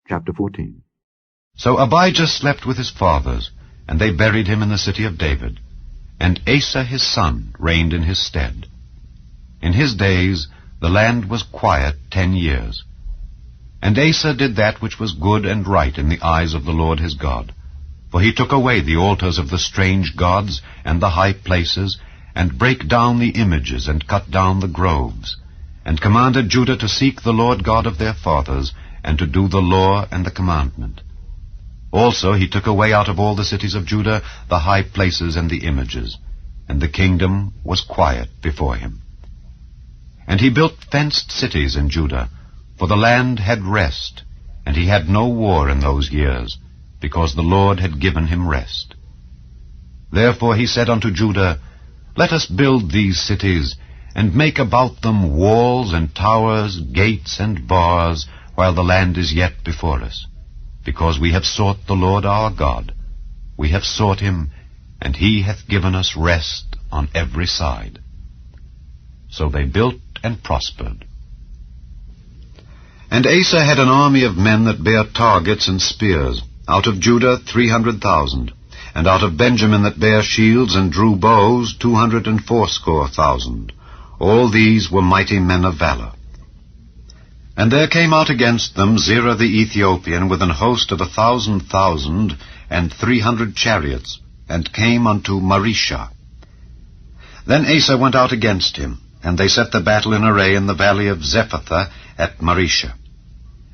Chapter 14. So Abijah slept with his fathers, and they buried him in the city of David. And Asa his son reigned in his stead. In his days the land was quiet 10 years. And Asa did that which was good and right in the eyes of the Lord his God. For he took away the altars of the strange gods and the high places, and brake down the images, and cut down the groves, and commanded Judah to seek the Lord God of their fathers, and to do the law and the commandment. Also he took away out of all the cities of Judah the high places and the images, and the kingdom was quiet before him. And he built fenced cities in Judah, for the land had rest, and he had no war in those years, because the Lord had given him rest. Therefore he said unto Judah, Let us build these cities, and make about them walls and towers, gates and bars, while the land is yet before us. Because we have sought the Lord our God. We have sought him, and he hath given us rest on every side. So they built and prospered. And Asa had an army of men that bare targets and spears, out of Judah 300,000, and out of Benjamin that bare shields and drew bows 280,000. All these were mighty men of valor. And there came out against them Zerah the Ethiopian with an host of 1,000,000 and 300 chariots, and came unto Mareshah. Then Asa went out against him, and they set the battle in array in the valley of Zephathah at Mareshah.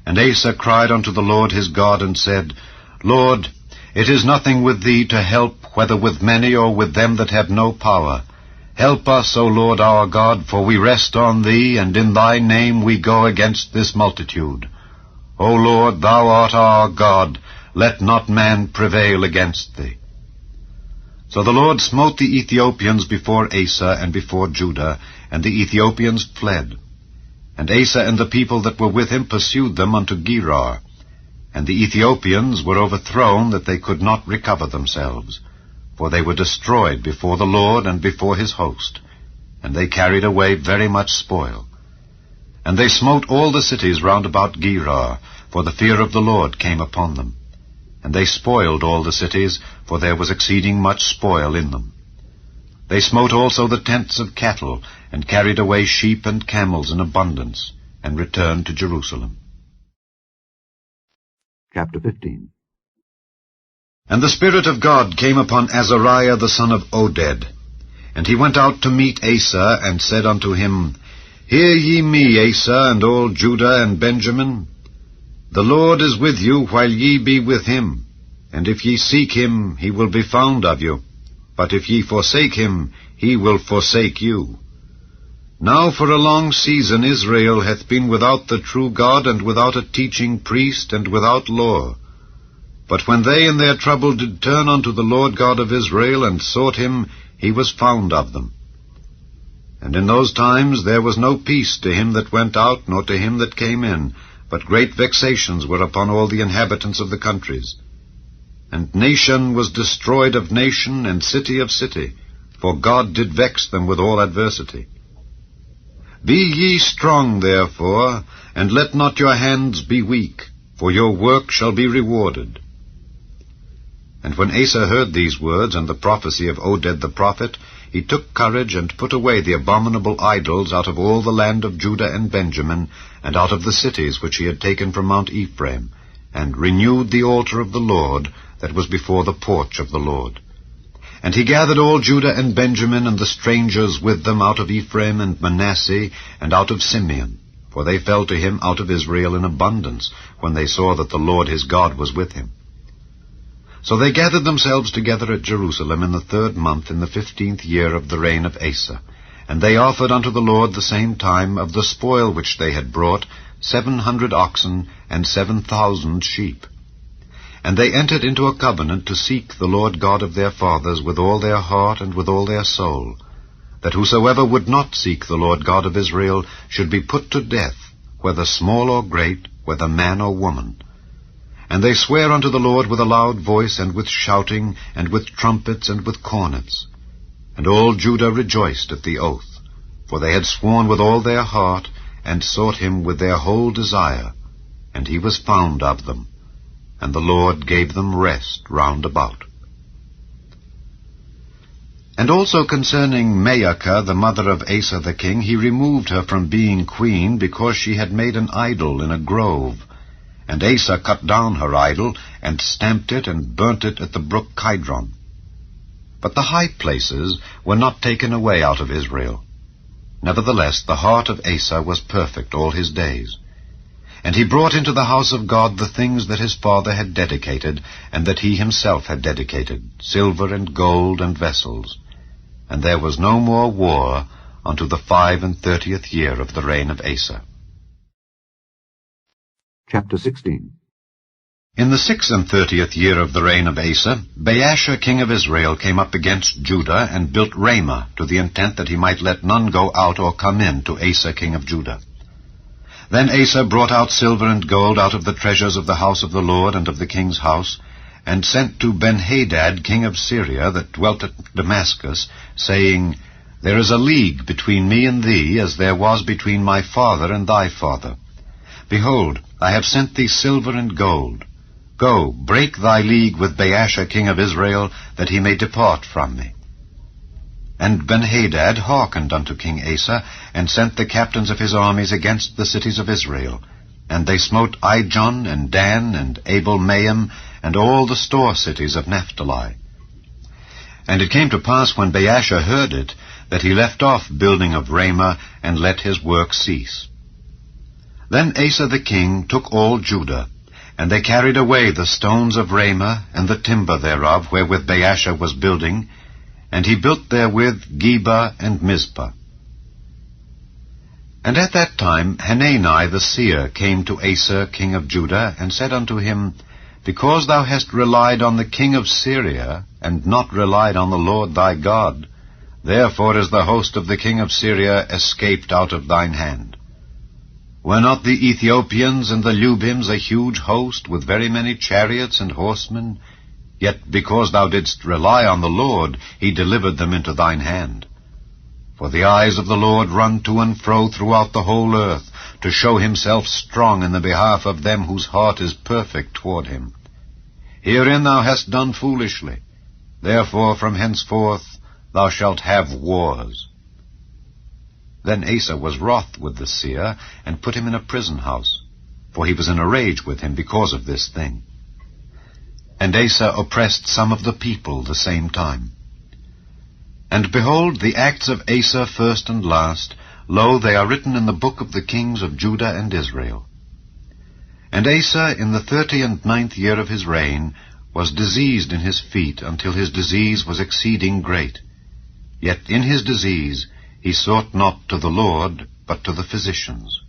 And Asa cried unto the Lord his God, and said, Lord, it is nothing with thee to help, whether with many or with them that have no power. Help us, O Lord our God, for we rest on thee, and in thy name we go against this multitude. O Lord, thou art our God, let not man prevail against thee. So the Lord smote the Ethiopians before Asa and before Judah, and the Ethiopians fled. And Asa and the people that were with him pursued them unto Gerar. And the Ethiopians were overthrown, that they could not recover themselves. For they were destroyed before the Lord and before his host, and they carried away very much spoil. And they smote all the cities round about Gerar, for the fear of the Lord came upon them. And they spoiled all the cities, for there was exceeding much spoil in them. They smote also the tents of cattle, and carried away sheep and camels in abundance, and returned to Jerusalem. Chapter 15. And the Spirit of God came upon Azariah the son of Oded. And he went out to meet Asa, and said unto him, Hear ye me, Asa, and all Judah and Benjamin. The Lord is with you while ye be with him. And if ye seek him, he will be found of you. But if ye forsake him, he will forsake you. Now for a long season Israel hath been without the true God, and without a teaching priest, and without law. But when they in their trouble did turn unto the Lord God of Israel, and sought him, he was found of them. And in those times there was no peace to him that went out, nor to him that came in, but great vexations were upon all the inhabitants of the countries. And nation was destroyed of nation, and city of city, for God did vex them with all adversity. Be ye strong, therefore, and let not your hands be weak, for your work shall be rewarded. And when Asa heard these words, and the prophecy of Oded the prophet, he took courage, and put away the abominable idols out of all the land of Judah and Benjamin, and out of the cities which he had taken from Mount Ephraim, and renewed the altar of the Lord that was before the porch of the Lord. And he gathered all Judah and Benjamin, and the strangers with them out of Ephraim and Manasseh, and out of Simeon, for they fell to him out of Israel in abundance, when they saw that the Lord his God was with him. So they gathered themselves together at Jerusalem in the 3rd month, in the 15th year of the reign of Asa. And they offered unto the Lord the same time of the spoil which they had brought, 700 oxen and 7,000 sheep. And they entered into a covenant to seek the Lord God of their fathers with all their heart and with all their soul, that whosoever would not seek the Lord God of Israel should be put to death, whether small or great, whether man or woman. And they sware unto the Lord with a loud voice, and with shouting, and with trumpets, and with cornets. And all Judah rejoiced at the oath, for they had sworn with all their heart, and sought him with their whole desire. and he was found of them, and the Lord gave them rest round about. And also concerning Maacah, the mother of Asa the king, he removed her from being queen, because she had made an idol in a grove. And Asa cut down her idol, and stamped it, and burnt it at the brook Kidron. But the high places were not taken away out of Israel. Nevertheless, the heart of Asa was perfect all his days. And he brought into the house of God the things that his father had dedicated, and that he himself had dedicated, silver and gold and vessels. And there was no more war unto the 35th year of the reign of Asa. Chapter 16. In the 36th year of the reign of Asa, Baasha king of Israel came up against Judah, and built Ramah, to the intent that he might let none go out or come in to Asa king of Judah. Then Asa brought out silver and gold out of the treasures of the house of the Lord and of the king's house, and sent to Benhadad king of Syria, that dwelt at Damascus, saying, There is a league between me and thee, as there was between my father and thy father. Behold, I have sent thee silver and gold. Go, break thy league with Baasha king of Israel, that he may depart from me. And Benhadad hearkened unto King Asa, and sent the captains of his armies against the cities of Israel. And they smote Ijon, and Dan, and Abel-maim, and all the store cities of Naphtali. And it came to pass, when Baasha heard it, that he left off building of Ramah, and let his work cease. Then Asa the king took all Judah, and they carried away the stones of Ramah, and the timber thereof, wherewith Baasha was building, and he built therewith Geba and Mizpah. And at that time Hanani the seer came to Asa king of Judah, and said unto him, Because thou hast relied on the king of Syria, and not relied on the Lord thy God, therefore is the host of the king of Syria escaped out of thine hand. Were not the Ethiopians and the Lubims a huge host, with very many chariots and horsemen? Yet because thou didst rely on the Lord, he delivered them into thine hand. For the eyes of the Lord run to and fro throughout the whole earth, to show himself strong in the behalf of them whose heart is perfect toward him. Herein thou hast done foolishly. Therefore from henceforth thou shalt have wars. Then Asa was wroth with the seer, and put him in a prison house, for he was in a rage with him because of this thing. And Asa oppressed some of the people the same time. And behold, the acts of Asa first and last, lo, they are written in the book of the kings of Judah and Israel. And Asa, in the 39th year of his reign, was diseased in his feet, until his disease was exceeding great. Yet in his disease he sought not to the Lord, but to the physicians.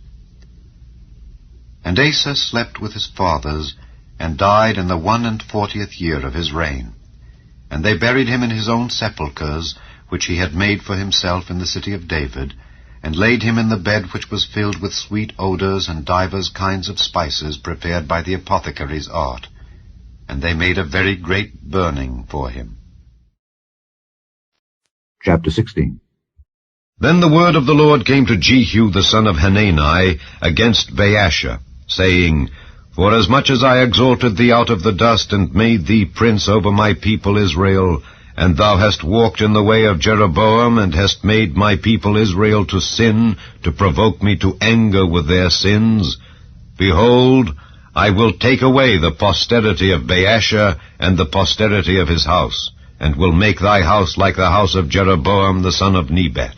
And Asa slept with his fathers, and died in the 41st year of his reign. And they buried him in his own sepulchres, which he had made for himself in the city of David, and laid him in the bed which was filled with sweet odors and divers kinds of spices prepared by the apothecary's art. And they made a very great burning for him. Chapter 16. Then the word of the Lord came to Jehu the son of Hanani against Baasha, saying, Forasmuch as I exalted thee out of the dust, and made thee prince over my people Israel, and thou hast walked in the way of Jeroboam, and hast made my people Israel to sin, to provoke me to anger with their sins, behold, I will take away the posterity of Baasha, and the posterity of his house, and will make thy house like the house of Jeroboam the son of Nebat.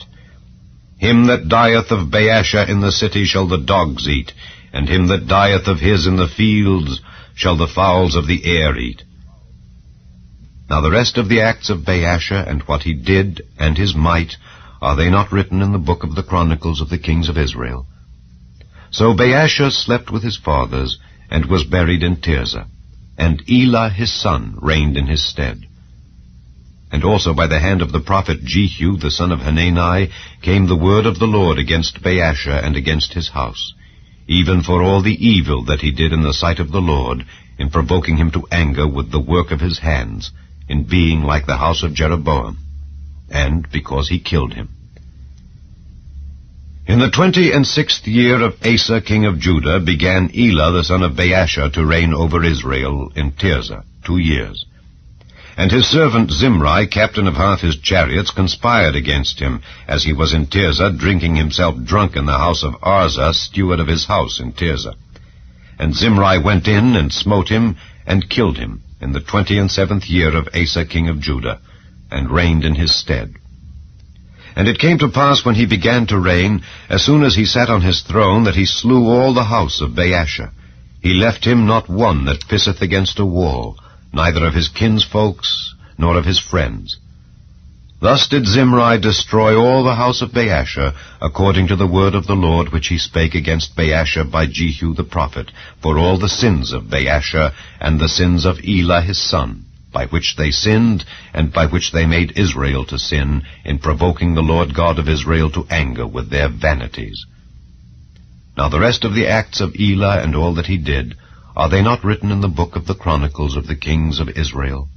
Him that dieth of Baasha in the city shall the dogs eat, and him that dieth of his in the fields shall the fowls of the air eat. Now the rest of the acts of Baasha, and what he did, and his might, are they not written in the book of the Chronicles of the kings of Israel? So Baasha slept with his fathers, and was buried in Tirzah, and Elah his son reigned in his stead. And also by the hand of the prophet Jehu the son of Hanani came the word of the Lord against Baasha and against his house, even for all the evil that he did in the sight of the Lord, in provoking him to anger with the work of his hands, in being like the house of Jeroboam, and because he killed him. In the 26th year of Asa king of Judah began Elah the son of Baasha to reign over Israel in Tirzah 2 years. And his servant Zimri, captain of half his chariots, conspired against him, as he was in Tirzah, drinking himself drunk in the house of Arzah, steward of his house in Tirzah. And Zimri went in and smote him, and killed him, in the 27th year of Asa king of Judah, and reigned in his stead. And it came to pass, when he began to reign, as soon as he sat on his throne, that he slew all the house of Baasha. He left him not one that pisseth against a wall, neither of his kinsfolks, nor of his friends. Thus did Zimri destroy all the house of Baasha, according to the word of the Lord which he spake against Baasha by Jehu the prophet, for all the sins of Baasha, and the sins of Elah his son, by which they sinned, and by which they made Israel to sin, in provoking the Lord God of Israel to anger with their vanities. Now the rest of the acts of Elah, and all that he did, are they not written in the book of the Chronicles of the kings of Israel?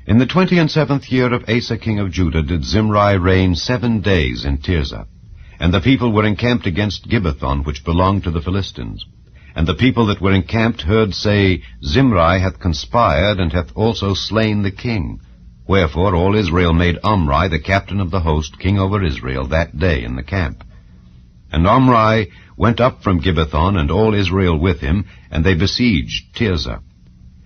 In the 27th year of Asa king of Judah did Zimri reign 7 days in Tirzah. And the people were encamped against Gibbethon, which belonged to the Philistines. And the people that were encamped heard say, Zimri hath conspired, and hath also slain the king. Wherefore all Israel made Omri, the captain of the host, king over Israel, that day in the camp. And Omri went up from Gibbethon, and all Israel with him, and they besieged Tirzah.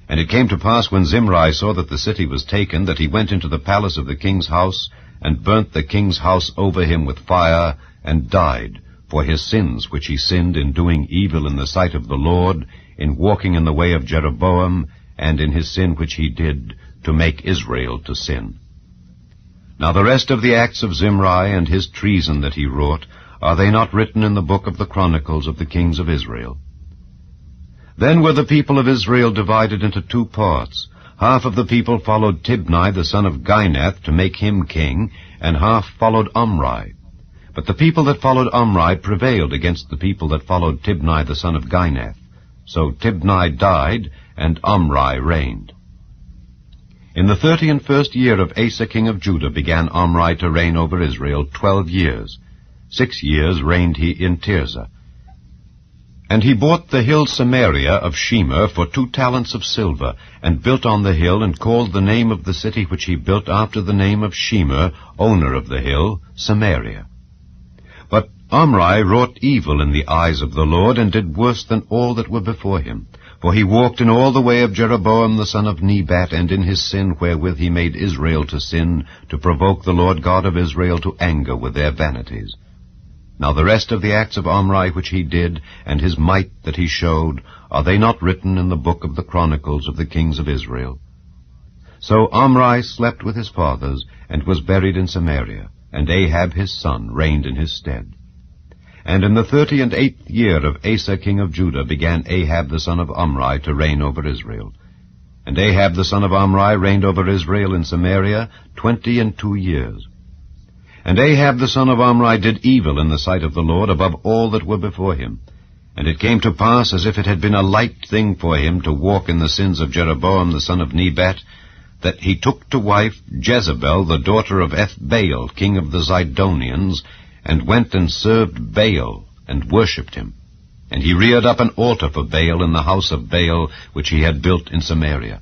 And it came to pass, when Zimri saw that the city was taken, that he went into the palace of the king's house, and burnt the king's house over him with fire, and died, for his sins which he sinned in doing evil in the sight of the Lord, in walking in the way of Jeroboam, and in his sin which he did, to make Israel to sin. Now the rest of the acts of Zimri, and his treason that he wrought, are they not written in the book of the Chronicles of the kings of Israel? Then were the people of Israel divided into 2 parts. Half of the people followed Tibni the son of Ginath to make him king, and half followed Omri. But the people that followed Omri prevailed against the people that followed Tibni the son of Ginath. So Tibni died, and Omri reigned. In the 31st year of Asa king of Judah began Omri to reign over Israel 12 years. 6 years reigned he in Tirzah. And he bought the hill Samaria of Shemer for 2 talents of silver, and built on the hill, and called the name of the city which he built after the name of Shemer, owner of the hill, Samaria. But Omri wrought evil in the eyes of the Lord, and did worse than all that were before him. For he walked in all the way of Jeroboam the son of Nebat, and in his sin wherewith he made Israel to sin, to provoke the Lord God of Israel to anger with their vanities. Now the rest of the acts of Omri which he did, and his might that he showed, are they not written in the book of the Chronicles of the kings of Israel? So Omri slept with his fathers, and was buried in Samaria, and Ahab his son reigned in his stead. And in the 38th year of Asa king of Judah began Ahab the son of Omri to reign over Israel. And Ahab the son of Omri reigned over Israel in Samaria 22 years. And Ahab the son of Omri did evil in the sight of the Lord above all that were before him. And it came to pass, as if it had been a light thing for him to walk in the sins of Jeroboam the son of Nebat, that he took to wife Jezebel, the daughter of Ethbaal, king of the Zidonians, and went and served Baal, and worshipped him. And he reared up an altar for Baal in the house of Baal, which he had built in Samaria.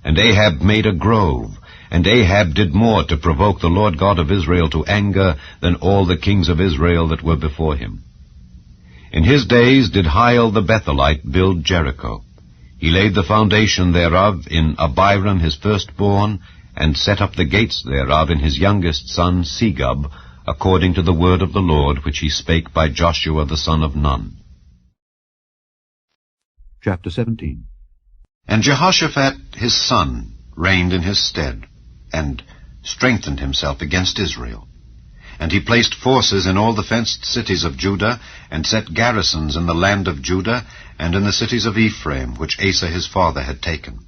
And Ahab made a grove, and Ahab did more to provoke the Lord God of Israel to anger than all the kings of Israel that were before him. In his days did Hiel the Bethelite build Jericho. He laid the foundation thereof in Abiram his firstborn, and set up the gates thereof in his youngest son Segub, according to the word of the Lord which he spake by Joshua the son of Nun. Chapter 17. And Jehoshaphat his son reigned in his stead, and strengthened himself against Israel. And he placed forces in all the fenced cities of Judah, and set garrisons in the land of Judah, and in the cities of Ephraim, which Asa his father had taken.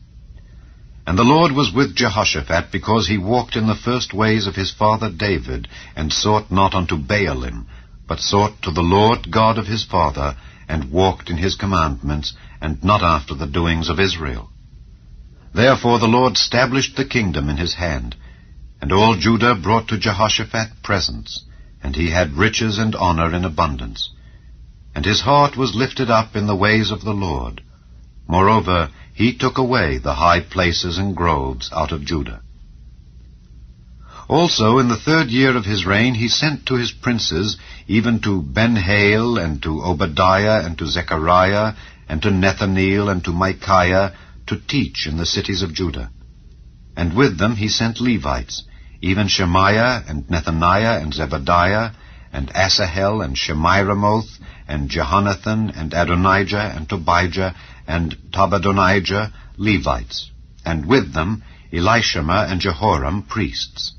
And the Lord was with Jehoshaphat, because he walked in the first ways of his father David, and sought not unto Baalim, but sought to the Lord God of his father, and walked in his commandments, and not after the doings of Israel. Therefore the Lord stablished the kingdom in his hand, and all Judah brought to Jehoshaphat presents, and he had riches and honor in abundance. And his heart was lifted up in the ways of the Lord. Moreover, he took away the high places and groves out of Judah. Also in the 3rd year of his reign he sent to his princes, even to Ben-Hail, and to Obadiah, and to Zechariah, and to Nethaneel, and to Micaiah, to teach in the cities of Judah. And with them he sent Levites, even Shemaiah, and Nethaniah, and Zebadiah, and Asahel, and Shemiramoth, and Jehonathan, and Adonijah, and Tobijah, and Tobadonijah, Levites, and with them Elishama and Jehoram, priests.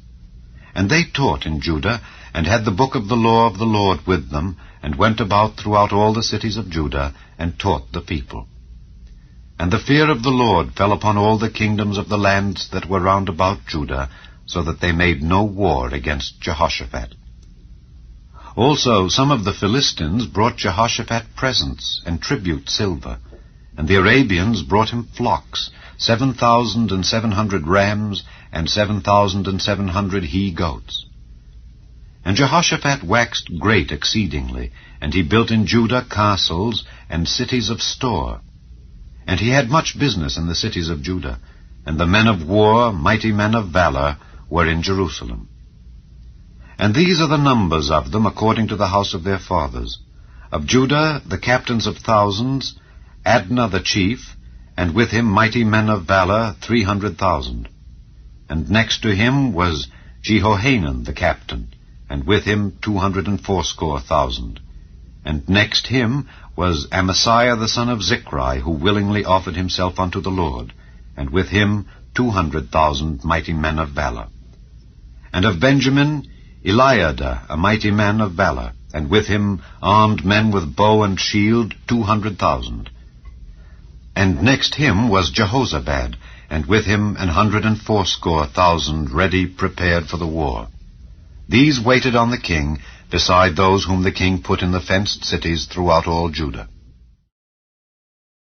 And they taught in Judah, and had the book of the law of the Lord with them, and went about throughout all the cities of Judah, and taught the people. And the fear of the Lord fell upon all the kingdoms of the lands that were round about Judah, so that they made no war against Jehoshaphat. Also some of the Philistines brought Jehoshaphat presents and tribute silver, and the Arabians brought him flocks, 7,700 rams, and 7,700 he-goats. And Jehoshaphat waxed great exceedingly, and he built in Judah castles and cities of store. And he had much business in the cities of Judah, and the men of war, mighty men of valor, were in Jerusalem. And these are the numbers of them according to the house of their fathers. Of Judah the captains of thousands, Adnah the chief, and with him mighty men of valor 300,000. And next to him was Jehohanan the captain, and with him 280,000. And next him was Amasiah the son of Zichri, who willingly offered himself unto the Lord, and with him 200,000 mighty men of valor. And of Benjamin, Eliada, a mighty man of valor, and with him armed men with bow and shield 200,000. And next him was Jehozabad, and with him 180,000 ready prepared for the war. These waited on the king, beside those whom the king put in the fenced cities throughout all Judah.